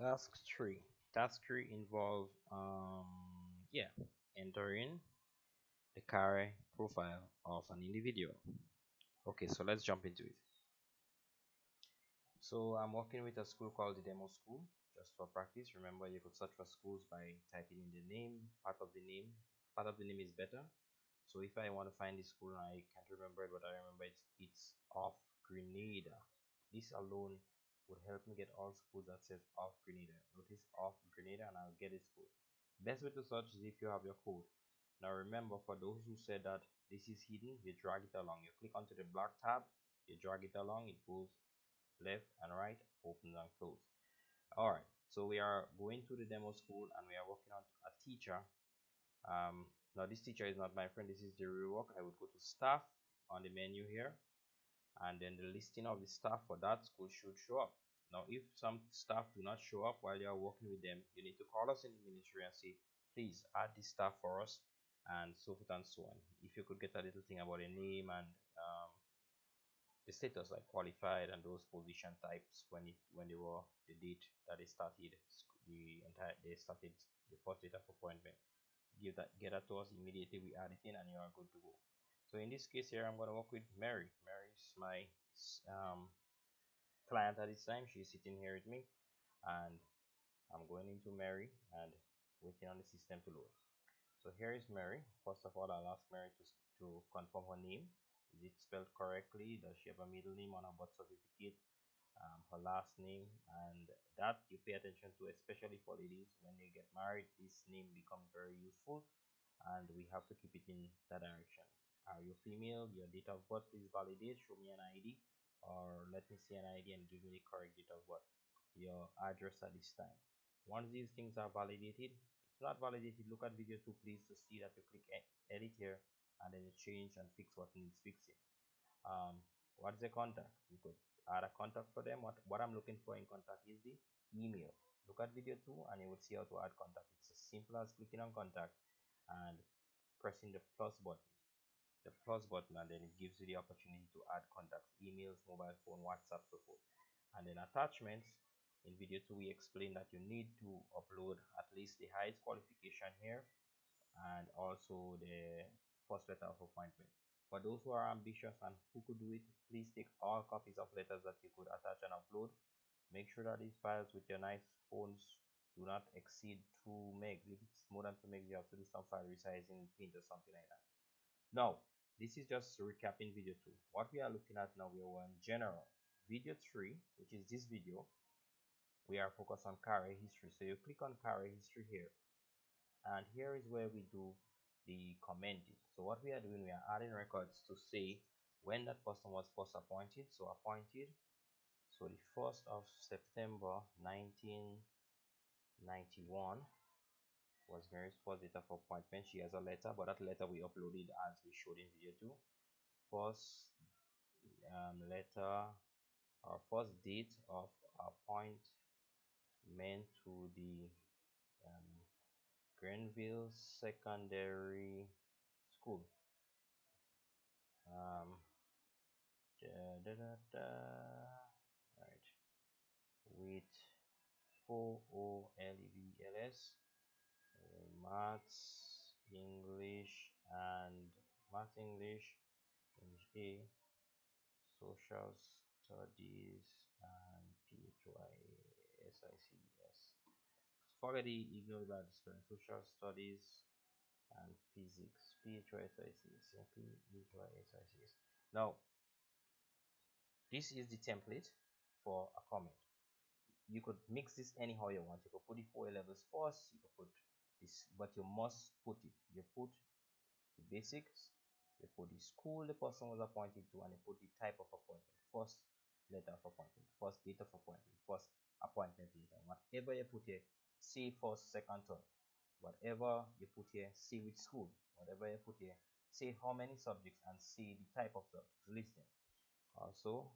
Task 3 involve entering the career profile of an individual. Okay, so let's jump into it. So I'm working with a school called the Demo School. Just for practice, remember you could search for schools by typing in the name, part of the name. Part of the name is better. So if I want to find the school, I can't remember it, but I remember it's off Grenada. This alone would help me get all schools that says off Grenada. Notice off Grenada, and I'll get the school. Best way to search is if you have your code. Now remember, for those who said that this is hidden, you drag it along. You click onto the black tab, you drag it along, it goes left and right, opens and close. All right, so we are going to the demo school and we are working on a teacher. Now this teacher is not my friend, this is the real work. I would go to staff on the menu here, and then the listing of the staff for that school should show up. Now if some staff do not show up while you are working with them, you need to call us in the ministry and say, please add this staff for us, and so forth and so on. If you could get a little thing about a name and the status like qualified and those position types when they were the date that they started the first date of appointment, get that to us immediately. We add it in and you are good to go. So in this case here, I'm going to work with Mary is my um, client at this time. She's sitting here with me, and I'm going into Mary and waiting on the system to load. So here is Mary. First of all, I'll ask Mary to confirm her name. Is it spelled correctly? Does she have a middle name on her birth certificate? Her last name, and that you pay attention to, especially for ladies. When they get married, this name becomes very useful, and we have to keep it in that direction. Are you female? Your date of birth, please validate. Show me an ID, or let me see an ID and give me the correct date of birth. Your address at this time. Once these things are validated, it's not validated, look at video 2 please to see that you click edit here, and then you change and fix what needs fixing. What's the contact? You could add a contact for them. What I'm looking for in contact is the email. Look at video 2 and you will see how to add contact. It's as simple as clicking on contact and pressing the plus button. The plus button, and then it gives you the opportunity to add contacts, emails, mobile phone, WhatsApp, so forth. And then attachments. In video 2 we explain that you need to upload at least the highest qualification here, and also the first letter of appointment. For those who are ambitious and who could do it, please take all copies of letters that you could attach and upload. Make sure that these files with your nice phones do not exceed 2 megs. If it's more than 2 megs, you have to do some file resizing, paint or something like that. Now, this is just recapping video 2. What we are looking at now, we are in general. Video 3, which is this video, we are focused on career history. So you click on career history here, and here is where we do the commenting. So what we are doing, we are adding records to say when that person was first appointed. So appointed, so the 1st of September 1991 was Mary's first date of appointment. She has a letter, but that letter we uploaded as we showed in video 2. First letter or first date of appointment to the Grenville Secondary School. um, right, with 4 O L E V L S, maths, English, and maths, English, A, social studies, and PHYSICS. Forget the ignore that spelling. Social studies and physics, PHYSICS, PHYSICS. Now, this is the template for a comment. You could mix this anyhow you want. You could put the 4 levels first, you could put this, but you must put it. You put the basics, you put the school the person was appointed to, and you put the type of appointment, first letter of appointment, first date of appointment, first appointment letter. Whatever you put here, say first, second, third. Whatever you put here, say which school. Whatever you put here, say how many subjects, and say the type of subjects. List them. Also,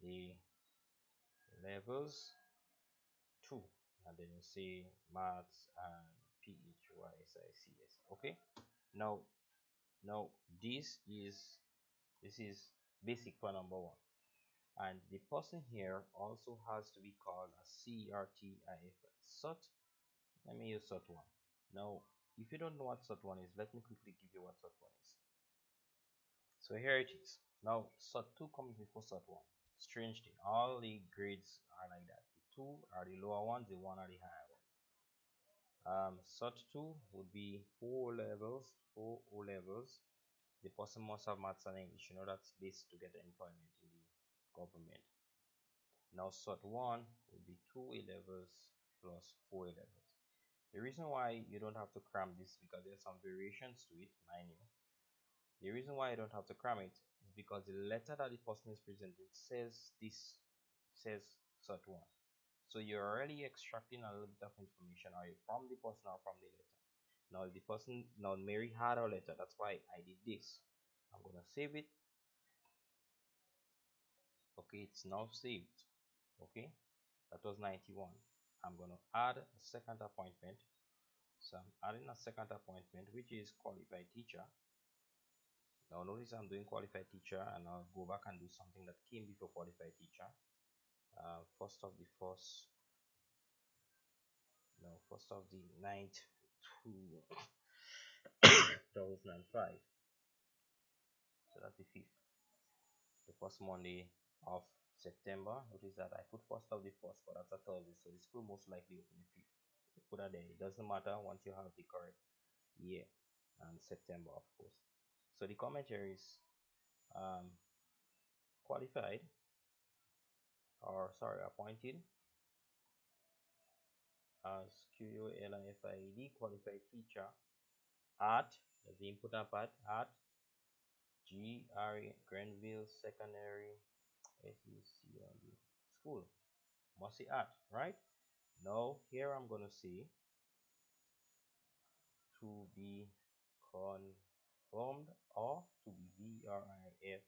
the levels 2, and then you say maths and PHYSICS. Okay, now this is basic for number 1. And the person here also has to be called a CRTIF. SOT. Let me use SOT1. Now, if you don't know what SOT1 is, let me quickly give you what SOT1 is. So here it is. Now, SOT2 comes before SOT1. Strange thing. All the grades are like that. The 2 are the lower ones, the 1 are the higher ones. SOT2 would be 4 levels, 4 O levels. The person must have maths and English. You know that's basic to get employment in the government. Now SOT1 would be 2 A levels plus 4 A levels. The reason why you don't have to cram this because there's some variations to it, mind you. The reason why you don't have to cram it is because the letter that the person is presenting says this, says SOT1. So you're already extracting a little bit of information, are you from the person or from the letter. Now the person, now Mary had her letter, that's why I did this. I'm gonna save it. Okay, it's now saved. Okay, that was 91. I'm gonna add a second appointment. So I'm adding a second appointment, which is qualified teacher. Now notice I'm doing qualified teacher, and I'll go back and do something that came before qualified teacher. First of the first, no, first of the ninth to 2005. So that's the fifth, the first Monday of September. Notice that I put first of the first, but that's a Thursday, so the school most likely open the fifth. You put that there. It doesn't matter once you have the correct year and September, of course. So the commentary is qualified, or sorry, appointed as QUALIFIED qualified teacher at, that's the important part, at Granville Secondary SECOND school. Must say at, right? Now here I'm gonna say to be confirmed or to be VRIFIE.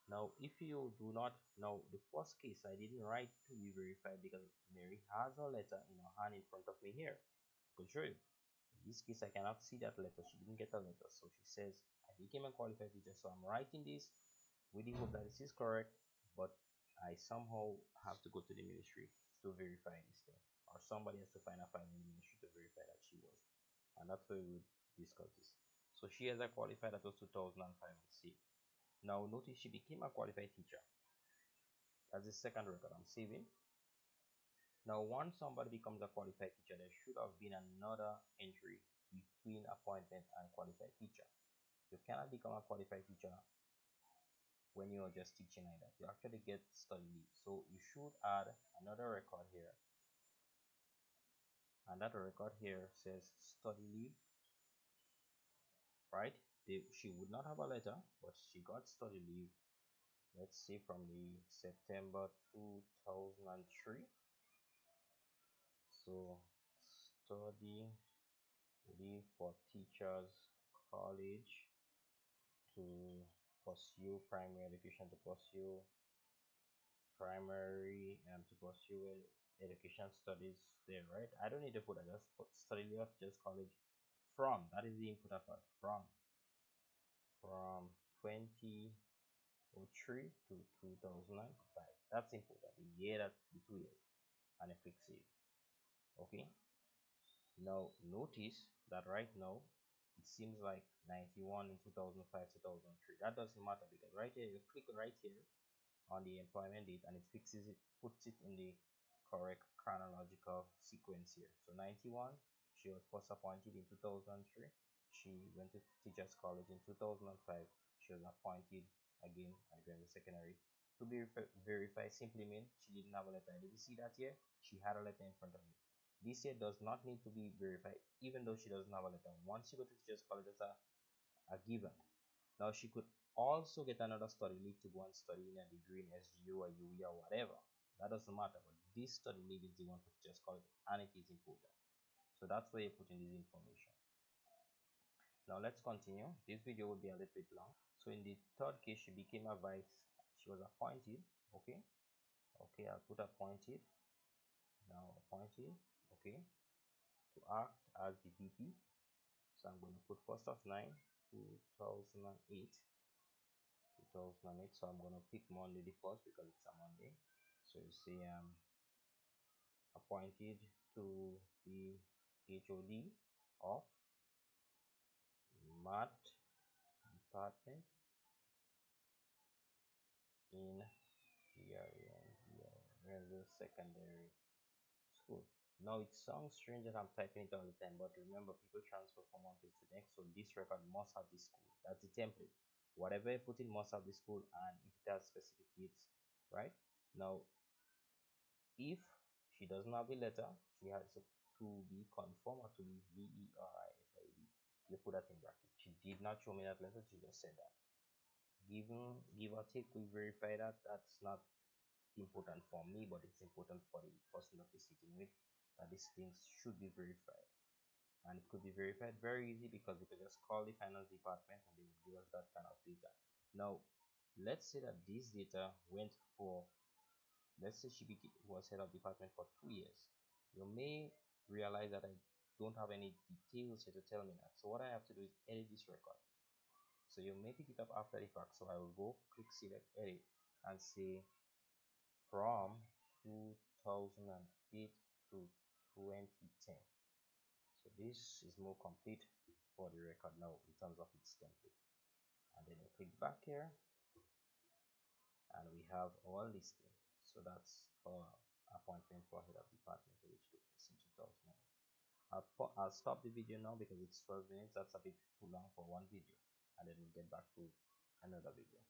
Now if you do not, now the first case I didn't write to be verified because Mary has a letter in her hand in front of me here. I can show you. In this case I cannot see that letter. She didn't get a letter, so she says I became a qualified teacher. So I'm writing this with the hope that this is correct, but I somehow have to go to the ministry to verify this thing, or somebody has to find a file in the ministry to verify that she was, and that's where we would discuss this. So she has a qualified, that was 2005 C. Now notice she became a qualified teacher. That's the second record I'm saving. Now once somebody becomes a qualified teacher, there should have been another entry between appointment and qualified teacher. You cannot become a qualified teacher when you're just teaching like that. You actually get study leave. So you should add another record here. And that record here says study leave, right? She would not have a letter, but she got study leave. Let's see, from the September 2003. So study leave for teachers college to pursue primary education, to pursue primary and to pursue education studies there, right? I don't need to put that, just put study leave of just college from, that is the input part, from 2003 to 2005. That's important, the year, that the 2 years, and I click save. Okay, now notice that right now it seems like 91 in 2005 2003. That doesn't matter because right here you click right here on the employment date and it fixes it, puts it in the correct chronological sequence here. So 91, she was first appointed in 2003. She went to teachers college in 2005. She was appointed again at Granville Secondary. To be verified simply means she didn't have a letter. Did you see that here? She had a letter in front of you. This here does not need to be verified even though she doesn't have a letter. Once you go to teachers college, that's a given. Now she could also get another study leave to go and study in a degree in SGU or UE or whatever. That doesn't matter, but this study leave is the one for teachers college and it is important. So that's where you put in this information. Now let's continue. This video will be a little bit long. So in the third case, she became a vice. She was appointed. Okay. Okay, I'll put appointed. Now appointed. Okay. To act as the VP. So I'm going to put 1st of 9, 2008 to 2008. So I'm gonna pick Monday the 1st because it's a Monday. So you see appointed to the HOD of math department in Renzo Secondary School. Now it sounds strange that I'm typing it all the time, but remember, people transfer from one place to the next, so this record must have the school. That's the template. Whatever I put in must have the school, and if it has specific dates, right? Now, if she doesn't have a letter, she has to be confirmed or to be verified. You put that in bracket. She did not show me that letter, she just said that. Give or take, we verify that. That's not important for me, but it's important for the person that is sitting with, that these things should be verified. And it could be verified very easy because we could just call the finance department and they will give us that kind of data. Now, let's say that this data went for, let's say she was head of department for 2 years. You may realize that I don't have any details here to tell me that. So what I have to do is edit this record. So you may pick it up after the fact. So I will go click select edit and say from 2008 to 2010. So this is more complete for the record now in terms of its template. And then you click back here and we have our listing. So that's our appointment for head of department, which took place in 2009. I'll stop the video now because it's 12 minutes. That's a bit too long for one video, and then we'll get back to another video.